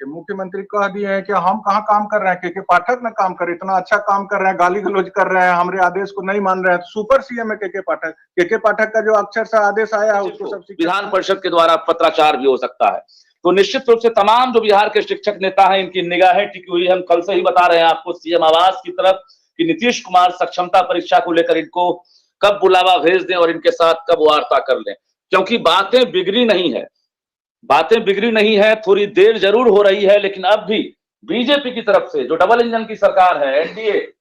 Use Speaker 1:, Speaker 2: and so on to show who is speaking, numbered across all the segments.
Speaker 1: मुख्यमंत्री कह दिए हैं कि हम कहाँ काम कर रहे हैं, के पाठक ना काम करे, इतना अच्छा काम कर रहे हैं, गाली गलौज कर रहे हैं, हमारे आदेश को नहीं मान रहे हैं। सुपर सीएम है के पाठक का जो अक्षर से आदेश आया है उसको सब
Speaker 2: विधान परिषद के द्वारा पत्राचार भी हो सकता है। तो निश्चित रूप से तमाम जो बिहार के शिक्षक नेता हैं इनकी निगाहें टिकी हुई है। हम कल से ही बता रहे हैं आपको सीएम आवास की तरफ कि नीतीश कुमार सक्षमता परीक्षा को लेकर इनको कब बुलावा भेज दें और इनके साथ कब वार्ता कर लें, क्योंकि बातें बिगड़ी नहीं है, थोड़ी देर जरूर हो रही है, लेकिन अब भी बीजेपी की तरफ से जो डबल इंजन की सरकार है एनडीए,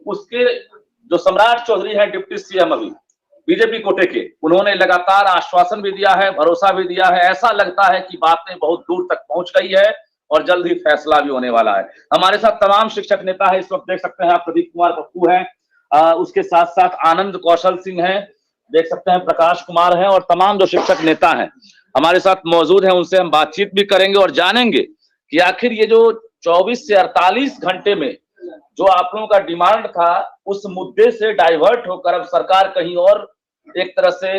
Speaker 2: उसके जो सम्राट चौधरी हैं डिप्टी सीएम अभी बीजेपी कोटे के, उन्होंने लगातार आश्वासन भी दिया है, भरोसा भी दिया है। ऐसा लगता है कि बातें बहुत दूर तक पहुंच गई है और जल्द ही फैसला भी होने वाला है। हमारे साथ तमाम शिक्षक नेता है इस वक्त, देख सकते हैं आप, प्रदीप कुमार पप्पू हैं, उसके साथ साथ आनंद कौशल सिंह हैं, देख सकते हैं प्रकाश कुमार हैं, और तमाम जो शिक्षक नेता हैं हमारे साथ मौजूद हैं। उनसे हम बातचीत भी करेंगे और जानेंगे कि आखिर ये जो 24 से 48 घंटे में जो आप लोगों का डिमांड था उस मुद्दे से डाइवर्ट होकर अब सरकार कहीं और एक तरह से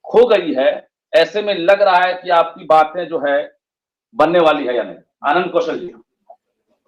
Speaker 2: खो गई है, ऐसे में लग रहा है कि आपकी बातें जो है बनने वाली है या नहीं। आनंद कौशल जी।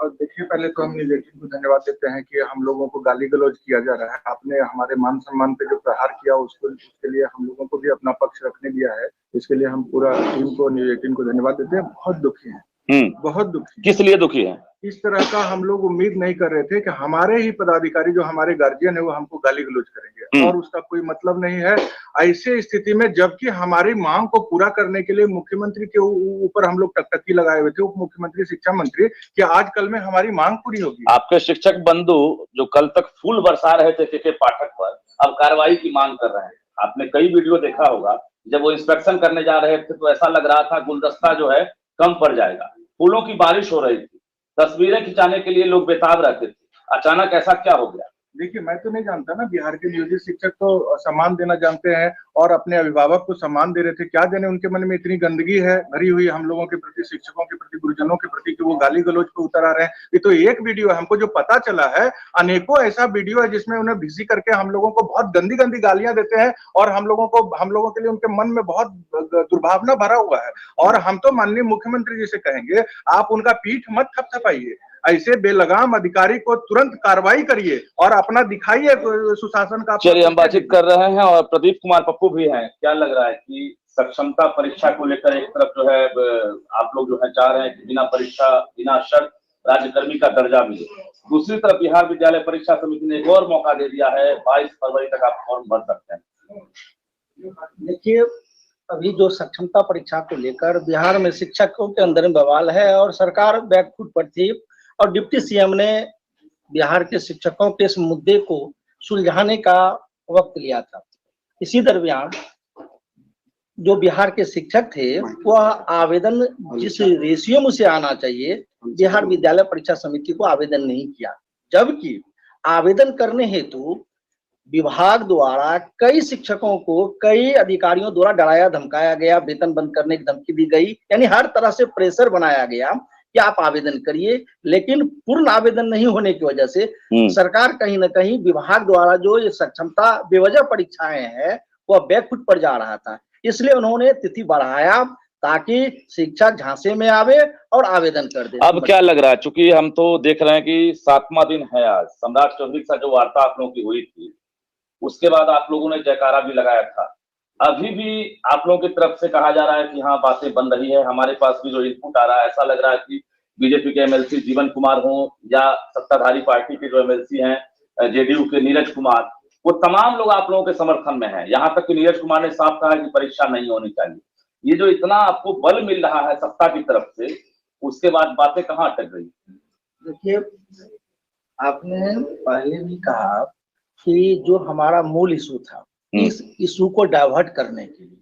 Speaker 1: और देखिए, पहले तो हम निलेटिन को धन्यवाद देते हैं कि हम लोगों को गाली गलौज किया जा रहा है। आपने हमारे मान सम्मान पे जो प्रहार किया उसके लिए हम लोगों को भी अपना पक्ष रखने दिया है। इसके लिए हम पूरा टीम को, निलेटिन को धन्यवाद देते हैं। बहुत दुखी हैं, बहुत दुखी।
Speaker 2: किस लिए दुखी है?
Speaker 1: इस तरह का हम लोग उम्मीद नहीं कर रहे थे कि हमारे ही पदाधिकारी जो हमारे गार्जियन है वो हमको गाली गलौज करेंगे, और उसका कोई मतलब नहीं है। ऐसे स्थिति में जबकि हमारी मांग को पूरा करने के लिए मुख्यमंत्री के ऊपर हम लोग टकटकी लगाए हुए थे, उप मुख्यमंत्री, शिक्षा मंत्री, कि आज कल में हमारी मांग पूरी होगी।
Speaker 2: आपके शिक्षक बंधु जो कल तक फूल बरसा रहे थे के पाठक पर, अब कार्रवाई की मांग कर रहे हैं। आपने कई वीडियो देखा होगा, जब वो इंस्पेक्शन करने जा रहे थे तो ऐसा लग रहा था गुलदस्ता जो है कम पड़ जाएगा, फूलों की बारिश हो रही थी, तस्वीरें खिंचाने के लिए लोग बेताब रहते थे। अचानक ऐसा क्या हो गया?
Speaker 1: देखिए, मैं तो नहीं जानता ना, बिहार के नियोजित शिक्षक तो सम्मान देना जानते हैं और अपने अभिभावक को सम्मान दे रहे थे। क्या जाने उनके मन में इतनी गंदगी है भरी हुई हम लोगों के प्रति, शिक्षकों के प्रति, गुरुजनों के प्रति, कि वो गाली गलौज पे उतर आ रहे हैं। ये तो एक वीडियो है, हमको जो पता चला है अनेकों ऐसा वीडियो है जिसमें उन्हें भिसी करके हम लोगों को बहुत गंदी गंदी गालियां देते हैं, और हम लोगों के लिए उनके मन में बहुत दुर्भावना भरा हुआ है। और हम तो माननीय मुख्यमंत्री जी से कहेंगे, आप उनका पीठ मत थपथपाइए, ऐसे बेलगाम अधिकारी को तुरंत कार्रवाई करिए और अपना दिखाइए सुशासन का।
Speaker 2: चलिए, हम बातचीत कर रहे हैं और प्रदीप कुमार पप्पू भी हैं। क्या लग रहा है कि सक्षमता परीक्षा को लेकर एक तरफ जो है आप लोग जो है चाह रहे हैं कि बिना परीक्षा, बिना शर्त राज्यकर्मी का दर्जा मिले, दूसरी तरफ बिहार विद्यालय परीक्षा समिति ने एक और मौका दे दिया है, 22 फरवरी तक आप फॉर्म भर सकते हैं।
Speaker 3: देखिए, अभी जो सक्षमता परीक्षा को लेकर बिहार में शिक्षकों के अंदर में बवाल है और सरकार बैकफुट पर थी, और डिप्टी सीएम ने बिहार के शिक्षकों के इस मुद्दे को सुलझाने का वक्त लिया था। इसी दरमियान जो बिहार के शिक्षक थे वह आवेदन जिस रेशियो में से आना चाहिए, बिहार विद्यालय परीक्षा समिति को आवेदन नहीं किया, जबकि आवेदन करने हेतु विभाग द्वारा कई शिक्षकों को, कई अधिकारियों द्वारा डराया धमकाया गया, वेतन बंद करने की धमकी दी गई, यानी हर तरह से प्रेशर बनाया गया कि आप आवेदन करिए। लेकिन पूर्ण आवेदन नहीं होने की वजह से सरकार कहीं ना कहीं विभाग द्वारा जो ये सक्षमता बेवजह परीक्षाएं हैं वह बैकफुट पर जा रहा था, इसलिए उन्होंने तिथि बढ़ाया ताकि शिक्षा झांसे में आवे और आवेदन कर दे।
Speaker 2: अब क्या लग रहा है, चूंकि हम तो देख रहे हैं कि 7वां दिन है आज, सम्राट चौधरी के साथ जो वार्ता आप लोगों की हुई थी उसके बाद आप लोगों ने जयकारा भी लगाया था। अभी भी आप लोगों की तरफ से कहा जा रहा है कि हाँ बातें बन रही है। हमारे पास भी जो इनपुट आ रहा है, ऐसा लग रहा है कि बीजेपी के एमएलसी जीवन कुमार हो या सत्ताधारी पार्टी के जो एमएलसी हैं जेडीयू के नीरज कुमार, वो तमाम लोग आप लोगों के समर्थन में हैं। यहाँ तक कि नीरज कुमार ने साफ कहा है कि परीक्षा नहीं होनी चाहिए। ये जो इतना आपको बल मिल रहा है सत्ता की तरफ से, उसके बाद बातें कहाँ अटक गई?
Speaker 3: देखिए, आपने पहले भी कहा कि जो हमारा मूल इशू था, इस इशू को डाइवर्ट करने के लिए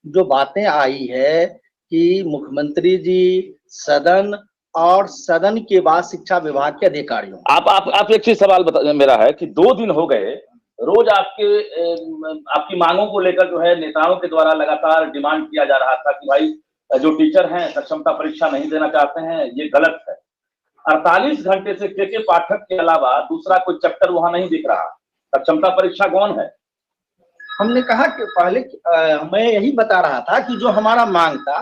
Speaker 3: जो बातें आई है कि मुख्यमंत्री जी, सदन और सदन के बाद शिक्षा विभाग के अधिकारियों,
Speaker 2: आप एक चीज सवाल बता, मेरा है कि 2 दिन हो गए रोज आपकी मांगों को लेकर जो है नेताओं के द्वारा लगातार डिमांड किया जा रहा था कि भाई जो टीचर हैं सक्षमता परीक्षा नहीं देना चाहते हैं, ये गलत है। 48 घंटे से के पाठक के अलावा दूसरा कोई चैप्टर वहां नहीं दिख रहा। सक्षमता परीक्षा कौन है?
Speaker 3: हमने कहा कि पहले मैं यही बता रहा था कि जो हमारा मांग था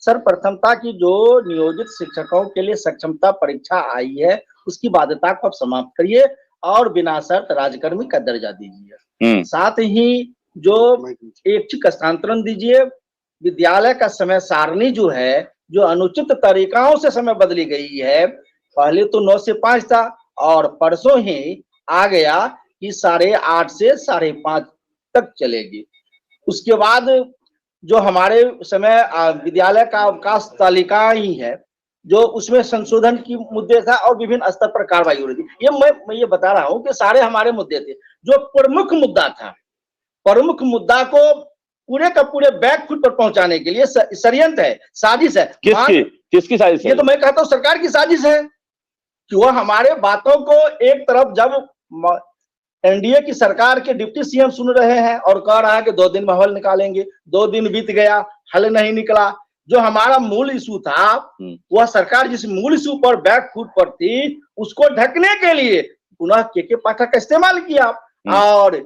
Speaker 3: सर्वप्रथमता की जो नियोजित शिक्षकों के लिए सक्षमता परीक्षा आई है उसकी बाध्यता को आप समाप्त करिए और बिना शर्त राज्यकर्मी का दर्जा दीजिए। साथ ही जो ऐच्छिक स्थानांतरण दीजिए। विद्यालय का समय सारणी जो है, जो अनुचित तरीकाओं से समय बदली गई है, पहले तो 9 से 5 था और परसों ही आ गया कि 8:30 से 5:30 तक चलेगी। उसके बाद जो हमारे समय विद्यालय का अवकाश तालिका ही है, जो उसमें संशोधन की मुद्दे था और विभिन्न स्तर पर कार्रवाई हो रही थी। ये मैं ये बता रहा हूं कि सारे हमारे मुद्दे थे। जो प्रमुख मुद्दा था, प्रमुख मुद्दा को पूरे का पूरे बैकफुट पर पहुंचाने के लिए षड्यंत्र है, साजिश है।
Speaker 2: किसकी साजिश है?
Speaker 3: ये तो मैं कहता हूं सरकार की साजिश है कि वह हमारे बातों को एक तरफ, जब एनडीए की सरकार के डिप्टी सीएम सुन रहे हैं और कह रहा है कि 2 दिन में हल निकालेंगे, 2 दिन बीत गया, हल नहीं निकला। जो हमारा मूल इशू था, वह सरकार जिस मूल इशू पर बैकफुट पर थी, उसको ढकने के लिए पुनः के पाठक का इस्तेमाल किया। और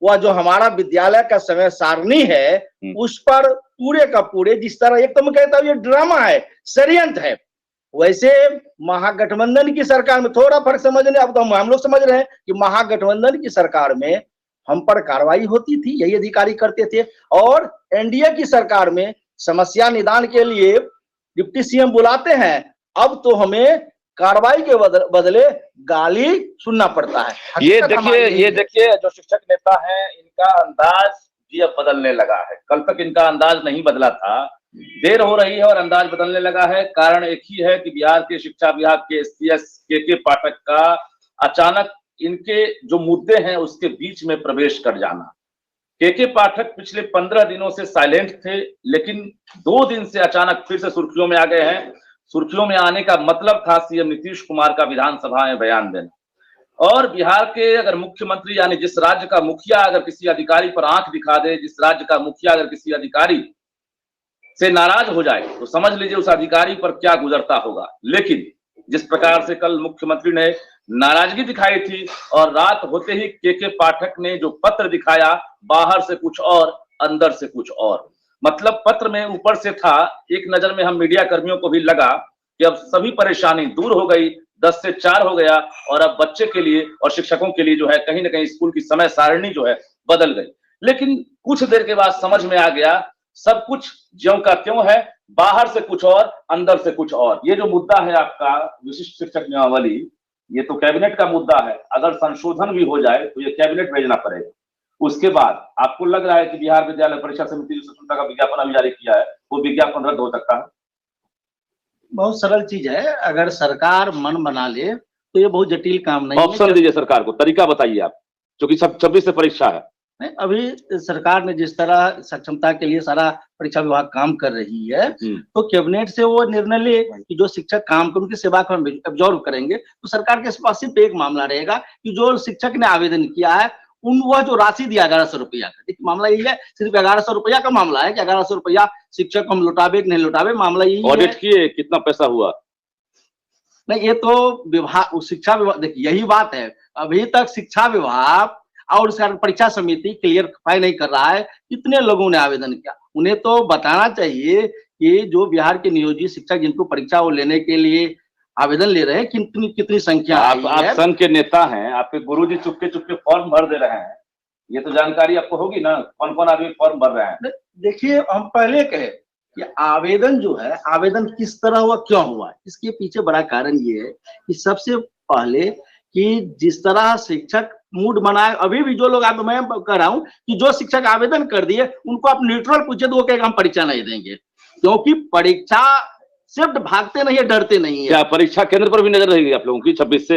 Speaker 3: वह जो हमारा विद्यालय का समय सारणी है, उस पर पूरे का पूरे, जिस तरह एक तो मैं कहता हूँ ये ड्रामा है, षड्यंत्र है। वैसे महागठबंधन की सरकार में थोड़ा फर्क समझने, अब तो हम लोग समझ रहे हैं कि महागठबंधन की सरकार में हम पर कार्रवाई होती थी, यही अधिकारी करते थे, और एनडीए की सरकार में समस्या निदान के लिए डिप्टी सीएम बुलाते हैं। अब तो हमें कार्रवाई के बदले गाली सुनना पड़ता है।
Speaker 2: ये देखिए जो शिक्षक नेता हैं, इनका अंदाज भी अब बदलने लगा है। कल तक इनका अंदाज नहीं बदला था, देर हो रही है और अंदाज बदलने लगा है। कारण एक ही है कि बिहार के शिक्षा विभाग के एसपीएस के पाठक का अचानक इनके जो मुद्दे हैं उसके बीच में प्रवेश कर जाना। के पाठक पिछले 15 दिनों से साइलेंट थे, लेकिन 2 दिन से अचानक फिर से सुर्खियों में आ गए हैं। सुर्खियों में आने का मतलब था सीएम नीतीश कुमार का विधानसभा में बयान देना। और बिहार के अगर मुख्यमंत्री, यानी जिस राज्य का मुखिया अगर किसी अधिकारी पर आंख दिखा दे, जिस राज्य का मुखिया अगर किसी अधिकारी से नाराज हो जाए, तो समझ लीजिए उस अधिकारी पर क्या गुजरता होगा। लेकिन जिस प्रकार से कल मुख्यमंत्री ने नाराजगी दिखाई थी और रात होते ही के पाठक ने जो पत्र दिखाया, बाहर से कुछ और अंदर से कुछ और, मतलब पत्र में ऊपर से था, एक नजर में हम मीडिया कर्मियों को भी लगा कि अब सभी परेशानी दूर हो गई, 10 से 4 हो गया और अब बच्चे के लिए और शिक्षकों के लिए जो है कहीं ना कहीं स्कूल की समय सारणी जो है बदल गई। लेकिन कुछ देर के बाद समझ में आ गया सब कुछ ज्यों का त्यों है, बाहर से कुछ और अंदर से कुछ और। ये जो मुद्दा है आपका विशिष्ट शिक्षक नियमावली, ये तो कैबिनेट का मुद्दा है। अगर संशोधन भी हो जाए तो ये कैबिनेट भेजना पड़ेगा। उसके बाद आपको लग रहा है कि बिहार विद्यालय परीक्षा समिति जो स्वतंत्रता का विज्ञापन अभी जारी किया है, वो विज्ञापन रद्द हो सकता है?
Speaker 3: बहुत सरल चीज है, अगर सरकार मन बना ले तो ये बहुत जटिल काम नहीं है।
Speaker 2: ऑप्शन दीजिए सरकार को, तरीका बताइए आप, क्योंकि 26 से परीक्षा है।
Speaker 3: नहीं, अभी सरकार ने जिस तरह सक्षमता के लिए सारा परीक्षा विभाग काम कर रही है, तो कैबिनेट से वो निर्णय ले कि जो शिक्षक काम कर उनकी सेवा को हम ऑब्जर्व करेंगे, तो सरकार के पास सिर्फ एक मामला रहेगा कि जो शिक्षक ने आवेदन किया है वह जो राशि दिया 1100 रुपया का, मामला यही है, सिर्फ 1100 रुपया का मामला है कि 1100 रुपया शिक्षक हम लौटावे कि नहीं लौटावे, मामला यही है।
Speaker 2: ऑडिट किए कितना पैसा हुआ?
Speaker 3: नहीं, ये तो विभाग, शिक्षा विभाग, देखिए यही बात है, अभी तक शिक्षा विभाग और परीक्षा समिति क्लियर नहीं कर रहा है कितने लोगों ने आवेदन किया। उन्हें तो बताना चाहिए कि जो बिहार के नियोजित शिक्षक जिनको परीक्षा वो लेने के लिए आवेदन ले रहे हैं, कितनी संख्या
Speaker 2: आप संघ के नेता हैं, आपके गुरुजी चुपके चुपके फॉर्म भर दे रहे हैं, ये तो जानकारी आपको होगी ना, कौन कौन आदमी फॉर्म भर रहे हैं?
Speaker 3: देखिए, हम पहले कहे कि आवेदन जो है, आवेदन किस तरह हुआ, क्यों हुआ, इसके पीछे बड़ा कारण ये है कि सबसे पहले कि जिस तरह शिक्षक मूड बनाए, अभी भी जो लोग, मैं कह रहा हूं कि जो शिक्षक आवेदन कर दिए उनको आप न्यूट्रल पूछे तो वो कहेगा हम परीक्षा नहीं देंगे, क्योंकि परीक्षा सिर्फ भागते नहीं है, डरते नहीं है।
Speaker 2: क्या परीक्षा केंद्र पर भी नजर रहेगी आप लोगों की 26 से?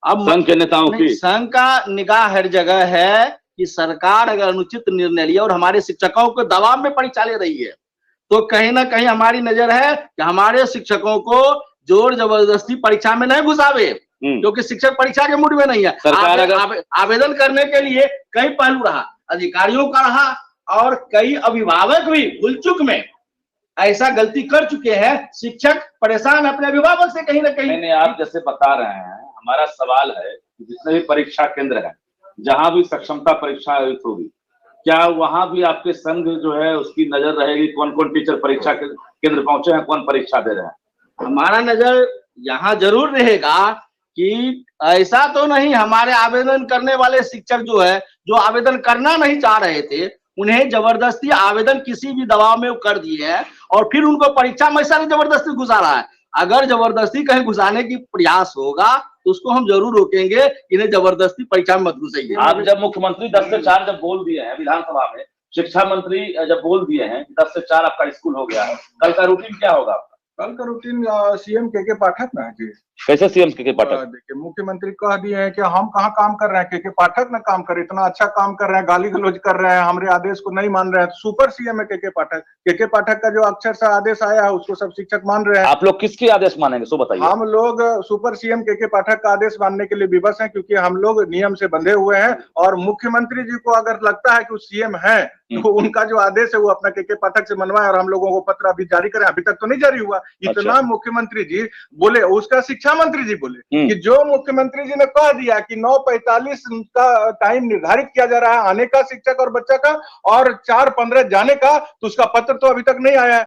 Speaker 2: अब संघ के नेताओं की,
Speaker 3: संघ का निगाह हर जगह है कि सरकार अगर अनुचित निर्णय लिया और हमारे शिक्षकों को दबाव में परीक्षा ले रही है, तो कहीं ना कहीं हमारी नजर है कि हमारे शिक्षकों को जोर जबरदस्ती परीक्षा में नहीं घुसावे, क्योंकि शिक्षक परीक्षा के मूड में नहीं है।
Speaker 2: सरकार अगर
Speaker 3: आवेदन करने के लिए कई पहलू रहा, अधिकारियों का रहा और कई अभिभावक भी भूल चूक में ऐसा गलती कर चुके हैं, शिक्षक परेशान अपने अभिभावक से कहीं ना कहीं।
Speaker 2: नहीं, आप जैसे बता रहे हैं, हमारा सवाल है कि जितने भी परीक्षा केंद्र है, जहां भी सक्षमता परीक्षा आयोजित होगी, क्या वहां भी आपके संघ जो है उसकी नजर रहेगी कौन कौन टीचर परीक्षा केंद्र पहुंचे हैं, कौन परीक्षा दे रहे हैं?
Speaker 3: हमारा नजर यहाँ जरूर रहेगा कि ऐसा तो नहीं हमारे आवेदन करने वाले शिक्षक जो है, जो आवेदन करना नहीं चाह रहे थे, उन्हें जबरदस्ती आवेदन किसी भी दबाव में कर दिए हैं और फिर उनको परीक्षा में ऐसा जबरदस्ती घुसा रहा है। अगर जबरदस्ती कहीं घुसाने की प्रयास होगा तो उसको हम जरूर रोकेंगे, इन्हें जबरदस्ती परीक्षा में मत घुसाइए।
Speaker 2: आप जब मुख्यमंत्री 10 से 4 जब बोल दिए हैं विधानसभा में, शिक्षा मंत्री जब बोल दिए हैं 10 से 4 आपका स्कूल हो गया है, कल का रूटीन क्या होगा आपका?
Speaker 1: कल का रूटीन सीएम के पाठक ना है जी।
Speaker 2: कैसे सीएम के पाठक?
Speaker 1: देखिए मुख्यमंत्री कह दिए हैं कि हम कहाँ काम कर रहे हैं, के पाठक ना काम करे, इतना अच्छा काम कर रहे हैं, गाली गलौज कर रहे हैं, हमारे आदेश को नहीं मान रहे हैं। सुपर सीएम है के पाठक का जो अक्षर से आदेश आया है उसको सब शिक्षक मान रहे हैं।
Speaker 2: आप लोग किसके आदेश मानेंगे सो बताइए?
Speaker 1: हम लोग सुपर सीएम के पाठक का आदेश मानने के लिए विवश हैं, क्योंकि हम लोग नियम से बंधे हुए हैं और मुख्यमंत्री जी को अगर लगता है कि वो सीएम है तो उनका जो आदेश है वो अपना के पाठक से मनवाए और हम लोगों को पत्र अभी जारी करें। अभी तक तो नहीं जारी हुआ। इतना मुख्यमंत्री जी बोले, उसका शिक्षा मंत्री जी बोले कि जो मुख्यमंत्री जी ने कह दिया कि 9:45 का टाइम निर्धारित किया जा रहा है आने का शिक्षक और बच्चा का और 4:15 जाने का, तो उसका पत्र तो अभी तक नहीं आया है।